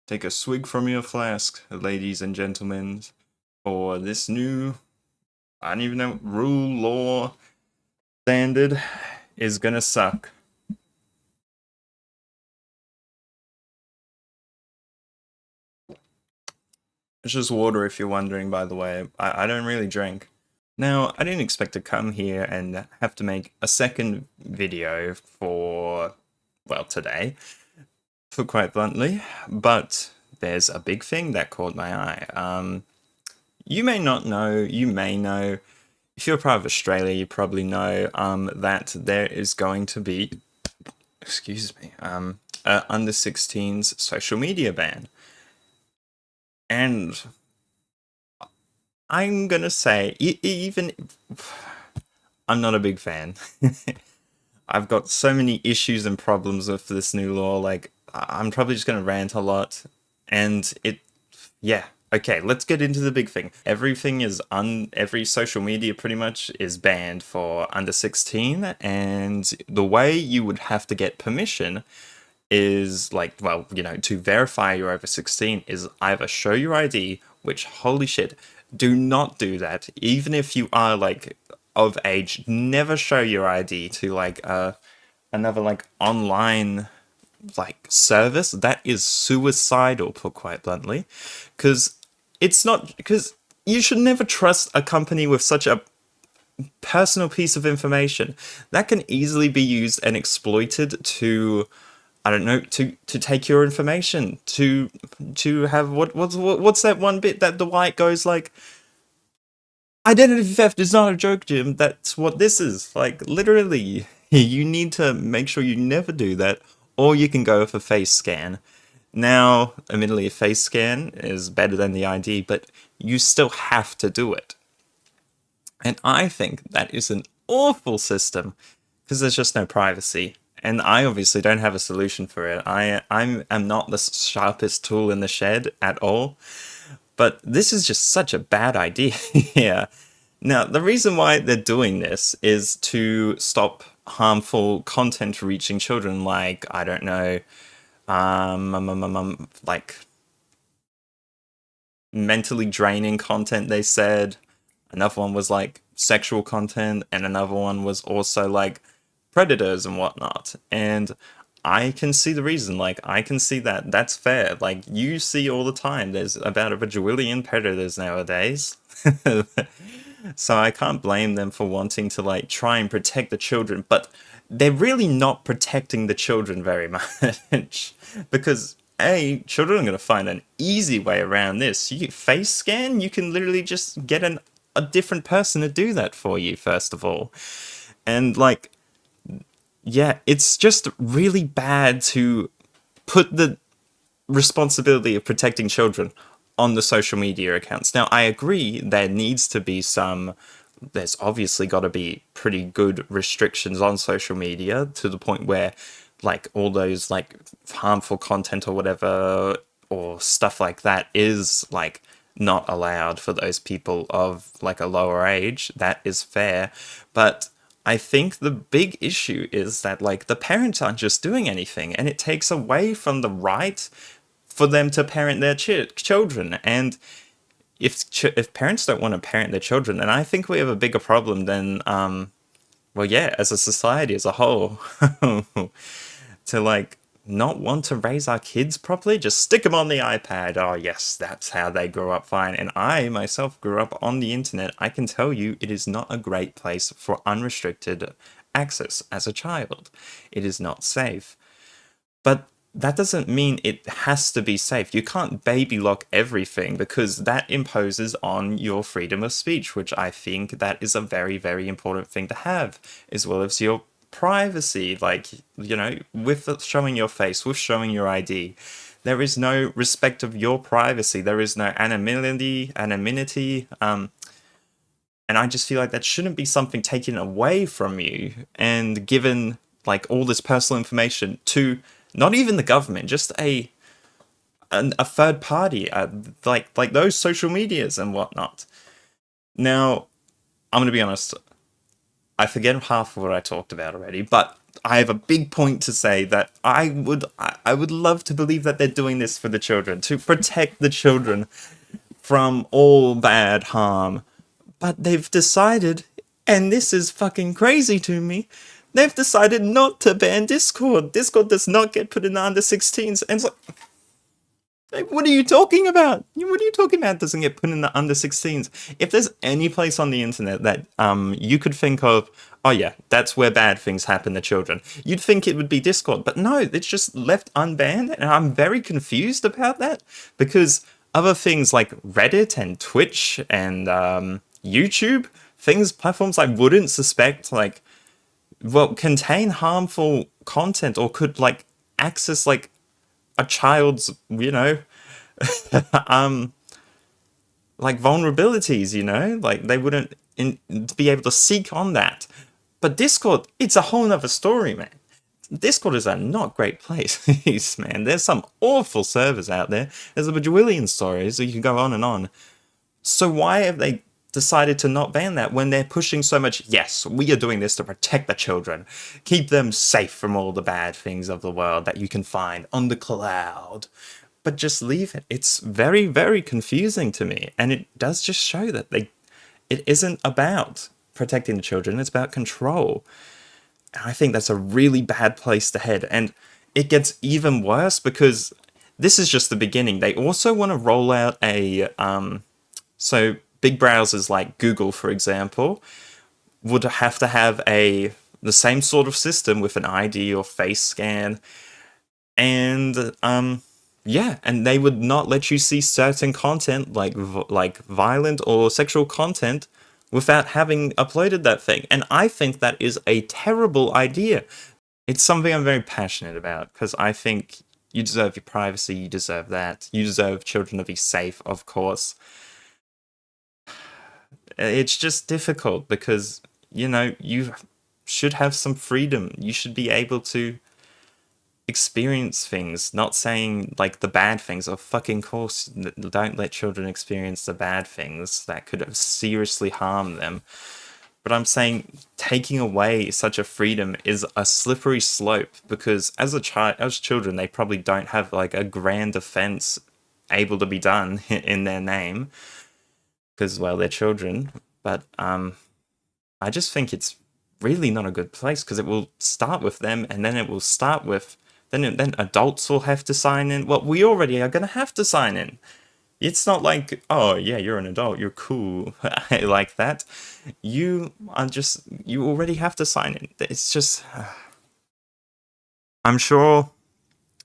Take a swig from your flask, ladies and gentlemen, for this new, I don't even know, rule, law, standard is gonna suck. It's just water if you're wondering, by the way. I don't really drink. Now, I didn't expect to come here and have to make a second video for, well, today, for quite bluntly, but there's a big thing that caught my eye. You may not know, you may know, if you're part of Australia, you probably know that there is going to be, excuse me, under 16s social media ban. And I'm gonna say, even I'm not a big fan. I've got so many issues and problems with this new law. Like, I'm probably just gonna rant a lot, and yeah. Okay, let's get into the big thing. Everything is every social media pretty much is banned for under 16, and the way you would have to get permission is like, well, to verify you're over 16 is either show your ID, which, holy shit, do not do that. Even if you are like of age, never show your ID to like another like online like service. That is suicidal, put quite bluntly, because because you should never trust a company with such a personal piece of information that can easily be used and exploited to, I don't know, to take your information, to have what's that one bit that the white goes like, identity theft is not a joke, Jim. That's what this is. Like, literally, you need to make sure you never do that, or you can go with a face scan. Now, admittedly, a face scan is better than the ID, but you still have to do it. And I think that is an awful system because there's just no privacy. And I obviously don't have a solution for it. I'm not the sharpest tool in the shed at all. But this is just such a bad idea. Yeah. Now, the reason why they're doing this is to stop harmful content reaching children, like, I don't know, like mentally draining content, they said. Another one was like sexual content, and another one was also like predators and whatnot. And I can see the reason. Like, I can see that. That's fair. Like, you see all the time. There's about a bajillion predators nowadays. So I can't blame them for wanting to like try and protect the children, but they're really not protecting the children very much because children are going to find an easy way around this. You face scan, you can literally just get a different person to do that for you first of all. And like, yeah, it's just really bad to put the responsibility of protecting children on the social media accounts. Now, I agree there needs to be there's obviously got to be pretty good restrictions on social media to the point where like all those like harmful content or whatever or stuff like that is like not allowed for those people of like a lower age. That is fair. But I think the big issue is that like the parents aren't just doing anything, and it takes away from the right for them to parent their children. And if parents don't want to parent their children, then I think we have a bigger problem than well, yeah, as a society as a whole, to like not want to raise our kids properly, just stick them on the iPad. Oh yes, that's how they grow up fine. And I myself grew up on the internet. I can tell you it is not a great place for unrestricted access as a child. It is not safe. But that doesn't mean it has to be safe. You can't baby lock everything because that imposes on your freedom of speech, which I think that is a very, very important thing to have, as well as your privacy, like, with showing your face, with showing your ID. There is no respect of your privacy. There is no anonymity. And I just feel like that shouldn't be something taken away from you and given like all this personal information to not even the government, just a third party, like those social medias and whatnot. Now, I'm gonna be honest, I forget half of what I talked about already, but I have a big point to say that I would love to believe that they're doing this for the children, to protect the children from all bad harm. But they've decided, and this is fucking crazy to me, they've decided not to ban Discord. Discord does not get put in the under 16s. And it's like, what are you talking about? What are you talking about? Doesn't get put in the under 16s. If there's any place on the internet that you could think of, oh yeah, that's where bad things happen to children, you'd think it would be Discord. But no, it's just left unbanned, and I'm very confused about that, because other things like Reddit and Twitch and YouTube, platforms I wouldn't suspect, like, well, contain harmful content or could like access like a child's, like vulnerabilities, like they wouldn't be able to seek on that. But Discord, it's a whole nother story, man. Discord is a not great place, man. There's some awful servers out there. There's a bajillion stories, so you can go on and on. So why have they decided to not ban that when they're pushing so much? Yes, we are doing this to protect the children, keep them safe from all the bad things of the world that you can find on the cloud. But just leave it. It's very, very confusing to me, and it does just show that it isn't about protecting the children, it's about control. And I think that's a really bad place to head, and it gets even worse because this is just the beginning. They also want to roll out so big browsers like Google, for example, would have to have the same sort of system with an ID or face scan, and yeah, and they would not let you see certain content like violent or sexual content without having uploaded that thing. And I think that is a terrible idea. It's something I'm very passionate about because I think you deserve your privacy, you deserve that. You deserve children to be safe, of course. It's just difficult because, you should have some freedom. You should be able to experience things, not saying like the bad things. Of fucking course, don't let children experience the bad things that could seriously harm them. But I'm saying taking away such a freedom is a slippery slope because as children, they probably don't have like a grand offense able to be done in their name because, well, they're children. But I just think it's really not a good place because it will start with them, and then it will start with then adults will have to sign in. Well, we already are going to have to sign in. It's not like, oh yeah, you're an adult, you're cool, like that. You already have to sign in. It's just, I'm sure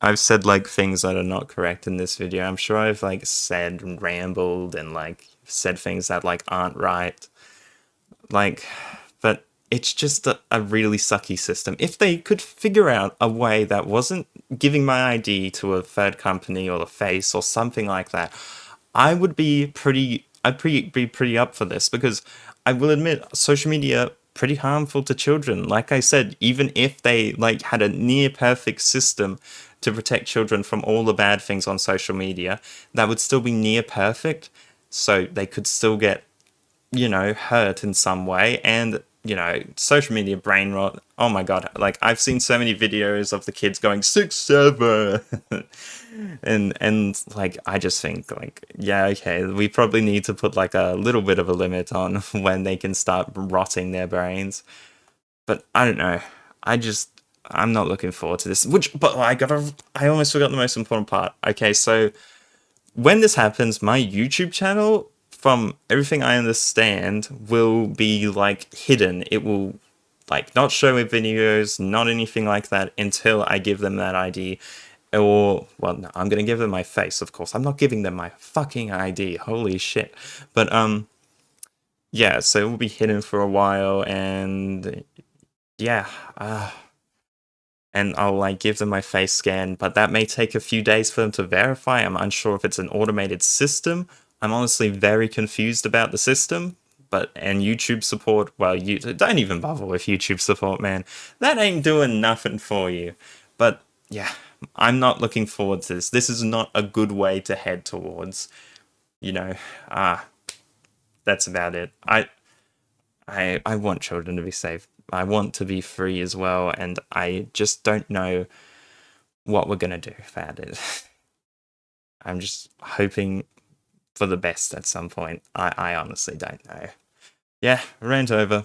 I've said like things that are not correct in this video. I'm sure I've like said and rambled and like said things that like aren't right. Like, but it's just a really sucky system. If they could figure out a way that wasn't giving my ID to a third company or a face or something like that, I'd be pretty up for this, because I will admit social media pretty harmful to children. Like I said, even if they like had a near perfect system to protect children from all the bad things on social media, that would still be near perfect. So they could still get, hurt in some way. And social media brain rot. Oh my god! Like I've seen so many videos of the kids going 6-7, and like I just think like, yeah, okay, we probably need to put like a little bit of a limit on when they can start rotting their brains. But I don't know. I'm not looking forward to this. But I almost forgot the most important part. Okay, so when this happens, my YouTube channel, from everything I understand, will be like hidden. It will like not show me videos, not anything like that until I give them that ID. Or, well, no, I'm gonna give them my face, of course. I'm not giving them my fucking ID. Holy shit. But yeah, so it will be hidden for a while, and yeah, and I'll like give them my face scan, but that may take a few days for them to verify. I'm unsure if it's an automated system. I'm honestly very confused about the system, and YouTube support, well, you don't even bother with YouTube support, man. That ain't doing nothing for you. But yeah, I'm not looking forward to this. This is not a good way to head towards, that's about it. I want children to be safe. I want to be free as well, and I just don't know what we're gonna do about it. I'm just hoping for the best at some point. I honestly don't know. Yeah, rant over.